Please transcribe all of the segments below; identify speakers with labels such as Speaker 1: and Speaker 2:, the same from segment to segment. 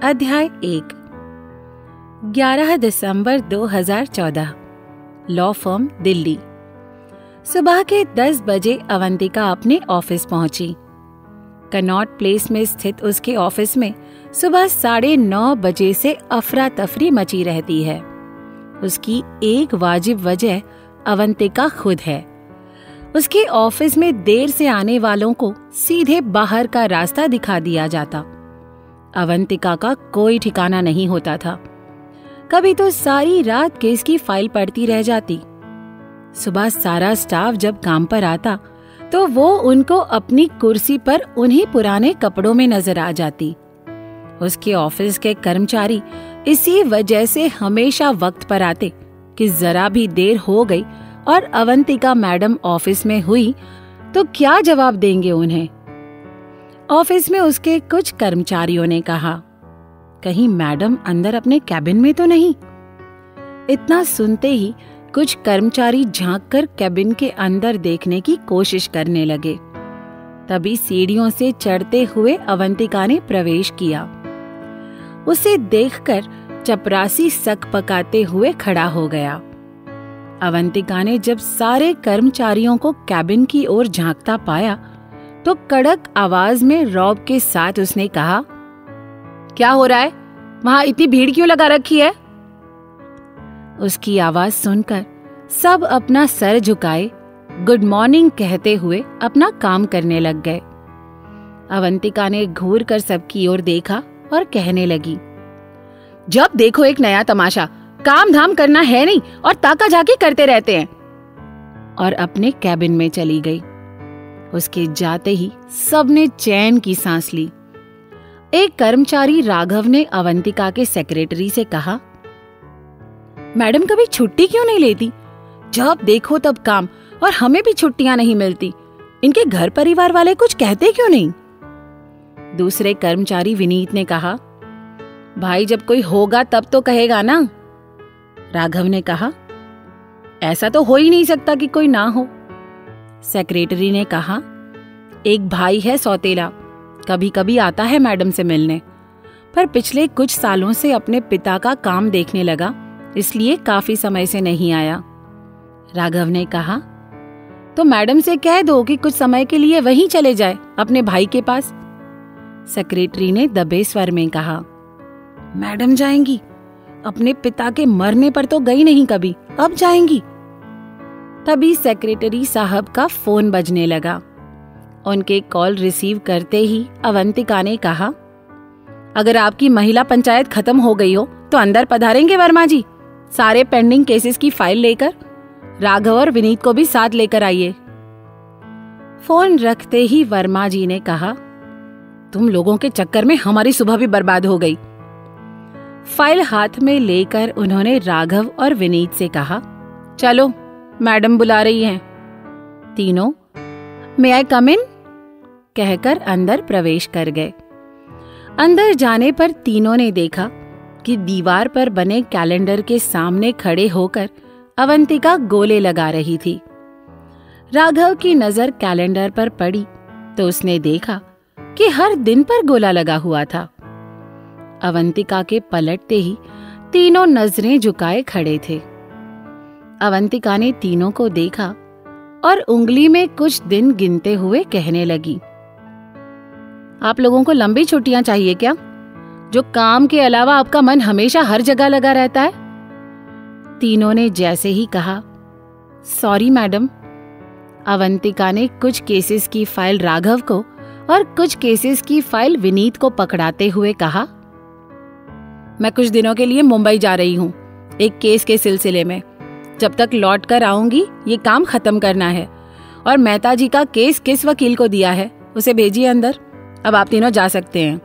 Speaker 1: अध्याय 1। 11 दिसंबर 2014। Law firm, Delhi. सुबह के 10 बजे अवंतिका अपने ऑफिस पहुंची। कनॉट प्लेस में स्थित उसके ऑफिस में सुबह 9:30 बजे से अफरा तफरी मची रहती है। उसकी एक वाजिब वजह अवंतिका खुद है। उसके ऑफिस में देर से आने वालों को सीधे बाहर का रास्ता दिखा दिया जाता। अवंतिका का कोई ठिकाना नहीं होता था। कभी तो सारी रात केस की फाइल पढ़ती रह जाती। सुबह सारा स्टाफ जब काम पर आता तो वो उनको अपनी कुर्सी पर उन्हीं पुराने कपड़ों में नजर आ जाती। उसके ऑफिस के कर्मचारी इसी वजह से हमेशा वक्त पर आते कि जरा भी देर हो गई और अवंतिका मैडम ऑफिस में हुई तो क्या जवाब देंगे उन्हें। ऑफिस में उसके कुछ कर्मचारियों ने कहा, कहीं मैडम अंदर अपने कैबिन में तो नहीं। इतना सुनते ही कुछ कर्मचारी झांककर कैबिन के अंदर देखने की कोशिश करने लगे। तभी सीढ़ियों से चढ़ते हुए अवंतिका ने प्रवेश किया। उसे देखकर चपरासी सक पकाते हुए खड़ा हो गया। अवंतिका ने जब सारे कर्मचारियों को कैबिन की ओर झांकता पाया तो कड़क आवाज में रौब के साथ उसने कहा, क्या हो रहा है? वहां इतनी भीड़ क्यों लगा रखी है? उसकी आवाज सुनकर सब अपना सर झुकाए गुड मॉर्निंग कहते हुए अपना काम करने लग गए। अवंतिका ने घूर कर सबकी ओर देखा और कहने लगी, जब देखो एक नया तमाशा, काम धाम करना है नहीं और ताका झाकी करते रहते हैं। और अपने कैबिन में चली गई। उसके जाते ही सबने चैन की सांस ली। एक कर्मचारी राघव ने अवंतिका के सेक्रेटरी से कहा, मैडम कभी छुट्टी क्यों नहीं लेती? जब देखो तब काम और हमें भी छुट्टियां नहीं मिलती। इनके घर परिवार वाले कुछ कहते क्यों नहीं? दूसरे कर्मचारी विनीत ने कहा, भाई जब कोई होगा तब तो कहेगा ना। राघव ने कहा, ऐसा तो हो ही नहीं सकता कि कोई ना हो। सेक्रेटरी ने कहा, एक भाई है सौतेला, कभी कभी आता है मैडम से मिलने, पर पिछले कुछ सालों से अपने पिता का काम देखने लगा, इसलिए काफी समय से नहीं आया। राघव ने कहा, तो मैडम से कह दो कि कुछ समय के लिए वहीं चले जाए अपने भाई के पास। सेक्रेटरी ने दबे स्वर में कहा, मैडम जाएंगी? अपने पिता के मरने पर तो गई नहीं कभी, अब जाएंगी। तभी सेक्रेटरी साहब का फोन बजने लगा। उनके कॉल रिसीव करते ही अवंतिका ने कहा, अगर आपकी महिला पंचायत खत्म हो गई हो तो अंदर पधारेंगे वर्मा जी, सारे पेंडिंग केसेस की फाइल लेकर। राघव और विनीत को भी साथ लेकर आइए। फोन रखते ही वर्मा जी ने कहा, तुम लोगों के चक्कर में हमारी सुबह भी बर्बाद हो गई। फाइल हाथ में लेकर उन्होंने राघव और विनीत से कहा, चलो मैडम बुला रही हैं। तीनों मे आई कम इन कहकर अंदर प्रवेश कर गए। अंदर जाने पर तीनों ने देखा कि दीवार पर बने कैलेंडर के सामने खड़े होकर अवंतिका गोले लगा रही थी। राघव की नजर कैलेंडर पर पड़ी तो उसने देखा कि हर दिन पर गोला लगा हुआ था। अवंतिका के पलटते ही तीनों नजरें झुकाए खड़े थे। अवंतिका ने तीनों को देखा और उंगली में कुछ दिन गिनते हुए कहने लगी, आप लोगों को लंबी छुट्टियां चाहिए क्या? जो काम के अलावा आपका मन हमेशा हर जगह लगा रहता है? तीनों ने जैसे ही कहा, सॉरी मैडम। अवंतिका ने कुछ केसेस की फाइल राघव को और कुछ केसेस की फाइल विनीत को पकड़ाते हुए कहा, मैं कुछ दिनों के लिए मुंबई जा रही हूँ एक केस के सिलसिले में। जब तक लौट कर आऊंगी ये काम खत्म करना है। और मेहता जी का केस किस वकील को दिया है उसे भेजिए अंदर। अब आप तीनों जा सकते हैं।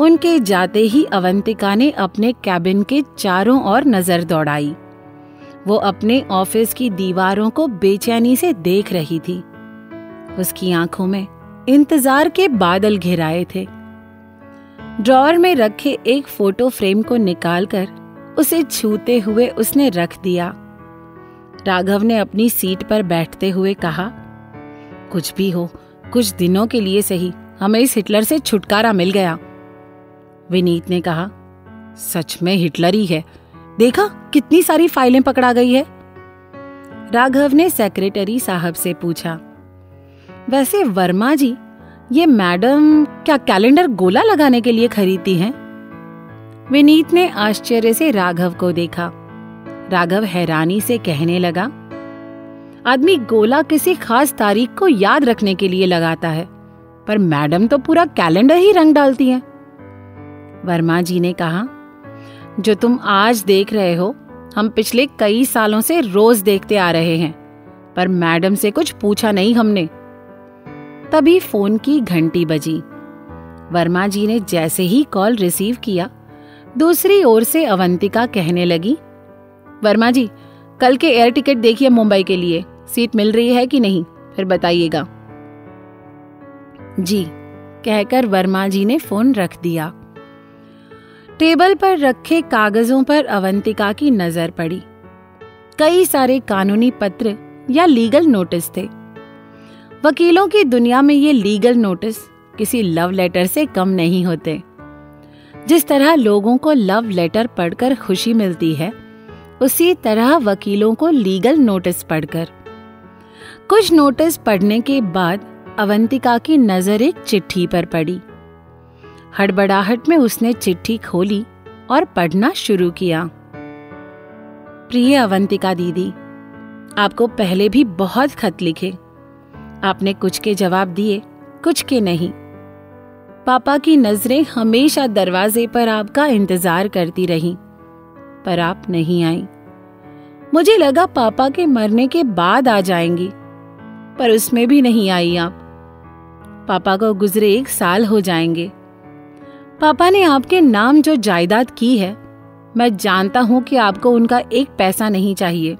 Speaker 1: उनके जाते ही अवंतिका ने अपने कैबिन के चारों ओर नजर दौड़ाई। वो अपने ऑफिस की दीवारों को बेचैनी से देख रही थी। उसकी आंखों में इंतजार के बादल घिराए थे। ड्रॉअर में रखे एक फोटो फ्रेम को निकालकर उसे छूते हुए उसने रख दिया। राघव ने अपनी सीट पर बैठते हुए कहा, कुछ भी हो, कुछ दिनों के लिए सही, हमें इस हिटलर से छुटकारा मिल गया। विनीत ने कहा। सच में हिटलर ही है, देखा कितनी सारी फाइलें पकड़ा गई है। राघव ने सेक्रेटरी साहब से पूछा, वैसे वर्मा जी, ये मैडम क्या कैलेंडर गोला लगाने के लिए खरीदती हैं? विनीत ने आश्चर्य से राघव को देखा। राघव हैरानी से कहने लगा, आदमी गोला किसी खास तारीख को याद रखने के लिए लगाता है, पर मैडम तो पूरा कैलेंडर ही रंग डालती हैं। वर्मा जी ने कहा, जो तुम आज देख रहे हो हम पिछले कई सालों से रोज देखते आ रहे हैं, पर मैडम से कुछ पूछा नहीं हमने। तभी फोन की घंटी बजी। वर्मा जी ने जैसे ही कॉल रिसीव किया, दूसरी ओर से अवंतिका कहने लगी, वर्मा जी, कल के एयर टिकट देखिए मुंबई के लिए, सीट मिल रही है कि नहीं, फिर बताइएगा। जी कहकर वर्मा जी ने फोन रख दिया। टेबल पर रखे कागजों पर अवंतिका की नजर पड़ी। कई सारे कानूनी पत्र या लीगल नोटिस थे। वकीलों की दुनिया में ये लीगल नोटिस किसी लव लेटर से कम नहीं होते। जिस तरह लोगों को लव लेटर पढ़कर खुशी मिलती है, उसी तरह वकीलों को लीगल नोटिस पढ़कर। कुछ नोटिस पढ़ने के बाद अवंतिका की नजर एक चिट्ठी पर पड़ी। हड़बड़ाहट में उसने चिट्ठी खोली और पढ़ना शुरू किया। प्रिय अवंतिका दीदी, आपको पहले भी बहुत खत लिखे, आपने कुछ के जवाब दिए, कुछ के नहीं। पापा की नजरें हमेशा दरवाजे पर आपका इंतजार करती रहीं, पर आप नहीं आई। मुझे लगा पापा के मरने के बाद आ जाएंगी, पर उसमें भी नहीं आई आप। पापा को गुजरे 1 साल हो जाएंगे। पापा ने आपके नाम जो जायदाद की है, मैं जानता हूं कि आपको उनका 1 पैसा नहीं चाहिए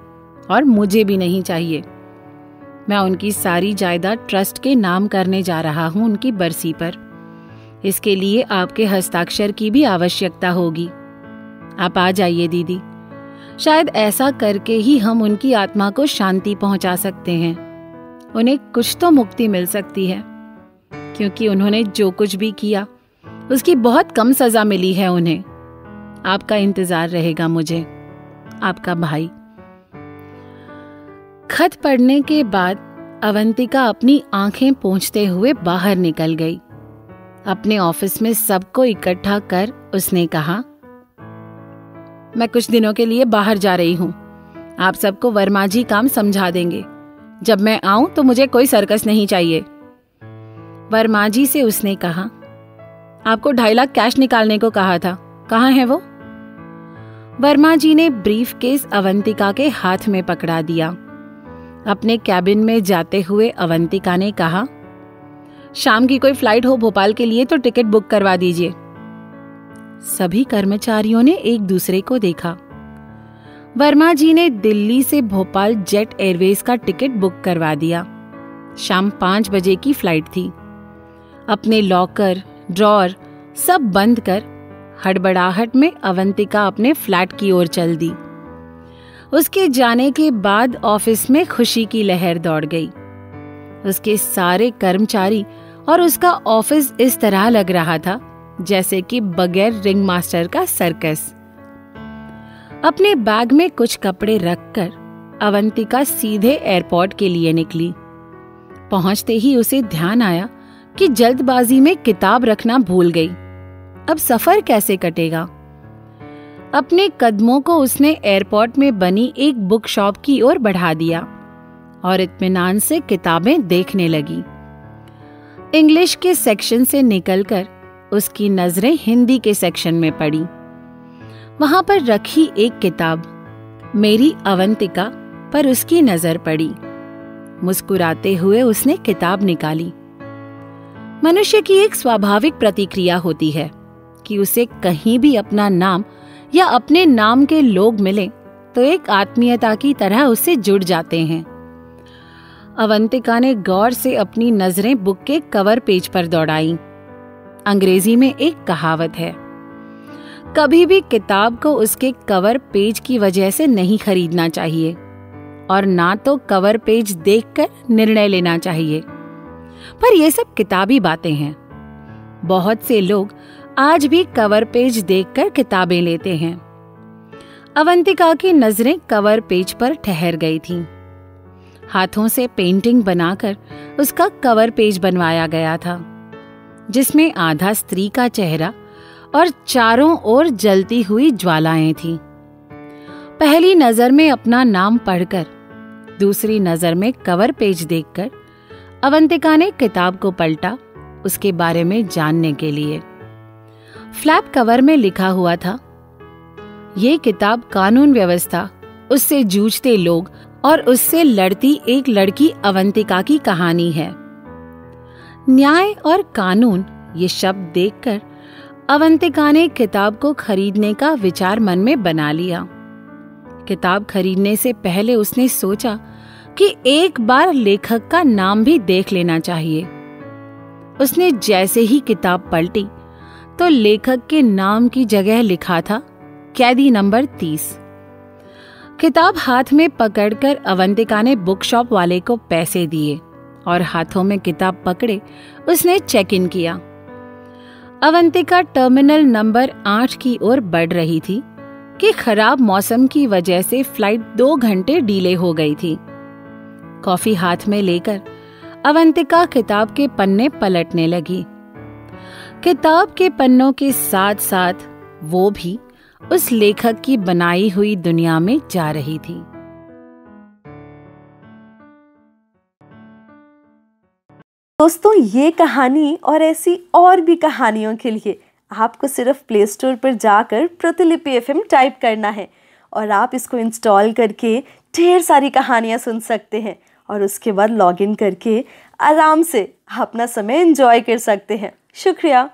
Speaker 1: और मुझे भी नहीं चाहिए। मैं उनकी सारी जायदाद ट्रस्ट के नाम करने जा रहा हूं उनकी बरसी पर। इसके लिए आपके हस्ताक्षर की भी आवश्यकता होगी। आप आ जाइए दीदी, शायद ऐसा करके ही हम उनकी आत्मा को शांति पहुंचा सकते हैं। उन्हें कुछ तो मुक्ति मिल सकती है, क्योंकि उन्होंने जो कुछ भी किया उसकी बहुत कम सजा मिली है उन्हें। आपका इंतजार रहेगा मुझे, आपका भाई। खत पढ़ने के बाद अवंतिका अपनी आंखें पोंछते हुए बाहर निकल गई। अपने ऑफिस में सबको इकट्ठा कर उसने कहा, मैं कुछ दिनों के लिए बाहर जा रही हूं। आप सबको वर्मा जी काम समझा देंगे। जब मैं आऊं तो मुझे कोई सर्कस नहीं चाहिए। वर्मा जी से उसने कहा, आपको 2.5 लाख कैश निकालने को कहा था, कहाँ है वो? वर्मा जी ने ब्रीफकेस अवंतिका के हाथ में पकड़ा दिया। अपने कैबिन में जाते हुए अवंतिका ने कहा, शाम की कोई फ्लाइट हो भोपाल के लिए तो टिकट बुक करवा दीजिए। सभी कर्मचारियों ने एक दूसरे को देखा। वर्मा जी ने दिल्ली से भोपाल जेट एयरवेज का टिकट बुक करवा दिया। शाम 5 बजे की फ्लाइट थी। अपने लॉकर, ड्रॉर सब बंद कर हड़बड़ाहट में अवंतिका अपने फ्लैट की ओर चल दी। उसके जाने के बाद ऑफिस में खुशी की लहर दौड़ गई। उसके सारे कर्मचारी और उसका ऑफिस इस तरह लग रहा था जैसे कि बगैर रिंग मास्टर का सर्कस। अपने बैग में कुछ कपड़े रखकर अवंतिका सीधे एयरपोर्ट के लिए निकली। पहुंचते ही उसे ध्यान आया कि जल्दबाजी में किताब रखना भूल गई। अब सफर कैसे कटेगा? अपने कदमों को उसने एयरपोर्ट में बनी एक बुक शॉप की ओर बढ़ा दिया और इत्मीनान से किताबें देखने लगी। इंग्लिश के सेक्शन से निकलकर उसकी नजरें हिंदी के सेक्शन में पड़ी। वहां पर रखी एक किताब मेरी अवंतिका पर उसकी नजर पड़ी। मुस्कुराते हुए उसने किताब निकाली। मनुष्य की एक स्वाभाविक प्रतिक्रिया होती है कि उसे कहीं भी अपना नाम या अपने नाम के लोग मिले तो एक आत्मीयता की तरह उससे जुड़ जाते हैं। अवंतिका ने गौर से अपनी नजरें बुक के कवर पेज पर दौड़ाई। अंग्रेजी में एक कहावत है, कभी भी किताब को उसके कवर पेज की वजह से नहीं खरीदना चाहिए और ना तो कवर पेज देखकर निर्णय लेना चाहिए। पर ये सब किताबी बातें हैं। बहुत से लोग आज भी कवर पेज देखकर किताबें लेते हैं। अवंतिका की नजरें कवर पेज पर ठहर गई थीं। हाथों से पेंटिंग बनाकर उसका कवर पेज बनवाया गया था, जिसमें आधा स्त्री का चेहरा और चारों ओर जलती हुई ज्वालाएं थीं। पहली नजर में अपना नाम पढ़कर, दूसरी नजर में कवर पेज देखकर अवंतिका ने किताब को पलटा उसके बारे में जानने के लिए। फ्लैप कवर में लिखा हुआ था, ये किताब कानून व्यवस्था, उससे जूझते लोग और उससे लड़ती एक लड़की अवंतिका की कहानी है। न्याय और कानून ये शब्द देखकर अवंतिका ने किताब को खरीदने का विचार मन में बना लिया। किताब खरीदने से पहले उसने सोचा कि एक बार लेखक का नाम भी देख लेना चाहिए। उसने जैसे ही किताब पलटी तो लेखक के नाम की जगह लिखा था कैदी नंबर 30। किताब हाथ में पकड़कर अवंतिका ने बुक शॉप वाले को पैसे दिए और हाथों में किताब पकड़े उसने चेक इन किया। अवंतिका टर्मिनल नंबर 8 की ओर बढ़ रही थी कि खराब मौसम की वजह से फ्लाइट 2 घंटे डिले हो गई थी। कॉफी हाथ में लेकर अवंतिका किताब के पन्ने पलटने लगी। किताब के पन्नों के साथ साथ वो भी उस लेखक की बनाई हुई दुनिया में जा रही थी।
Speaker 2: दोस्तों, ये कहानी और ऐसी और भी कहानियों के लिए आपको सिर्फ प्ले स्टोर पर जाकर प्रतिलिपि FM टाइप करना है और आप इसको इंस्टॉल करके ढेर सारी कहानियाँ सुन सकते हैं और उसके बाद लॉगिन करके आराम से अपना समय एंजॉय कर सकते हैं। शुक्रिया।